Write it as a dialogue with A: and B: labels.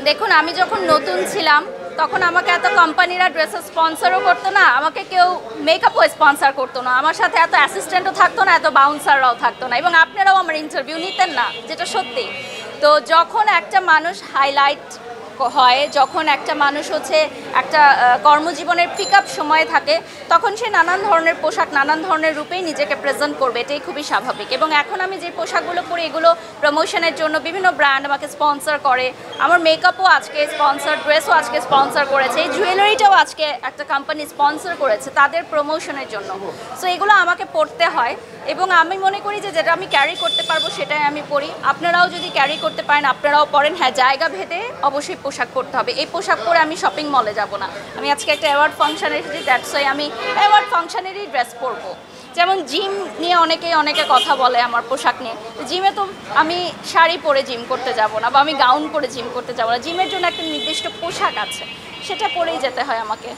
A: দেখুন আমি যখন নতুন ছিলাম তখন আমাকে এত কোম্পানিরা ড্রেসের স্পন্সরও করতো না, আমাকে কেউ মেকআপও স্পন্সর করতো না, আমার সাথে এত অ্যাসিস্ট্যান্টও থাকতো না, এত বাউন্সাররাও থাকতো না, এবং আপনারাও আমার ইন্টারভিউ নিতেন না, যেটা সত্যি। তো যখন একটা মানুষ হাইলাইট হয়, যখন একটা মানুষ হচ্ছে একটা কর্মজীবনের পিক আপ সময়ে থাকে, তখন সে নানান ধরনের পোশাক নানান ধরনের রূপেই নিজেকে প্রেজেন্ট করবে, এটাই খুবই স্বাভাবিক। এবং এখন আমি যে পোশাকগুলো পরি এগুলো প্রমোশনের জন্য বিভিন্ন ব্র্যান্ড আমাকে স্পন্সর করে, আমার মেকআপও আজকে স্পন্সর, ড্রেসও আজকে স্পন্সর করেছে, এই জুয়েলারিটাও আজকে একটা কোম্পানি স্পন্সর করেছে তাদের প্রমোশনের জন্য। সো এগুলো আমাকে পড়তে হয়, এবং আমি মনে করি যে যেটা আমি ক্যারি করতে পারবো সেটাই আমি পরি। আপনারাও যদি ক্যারি করতে পারেন আপনারাও পরেন। হ্যাঁ, জায়গা ভেদে অবশ্যই পোশাক পরতে হবে, এই পোশাক পরে আমি শপিং মলে যাব না। আমি আজকে একটা অ্যাওয়ার্ড ফাংশনে এসেছি, দ্যাটস ওয়াই আমি অ্যাওয়ার্ড ফাংশনেরই ড্রেস পরবো। যেমন জিম নিয়ে অনেকে কথা বলে আমার পোশাক নিয়ে, জিমে তো আমি শাড়ি পরে জিম করতে যাব না, বা আমি গাউন পরে জিম করতে যাব না, জিমের জন্য একটা নির্দিষ্ট পোশাক আছে, সেটা পরেই যেতে হয় আমাকে।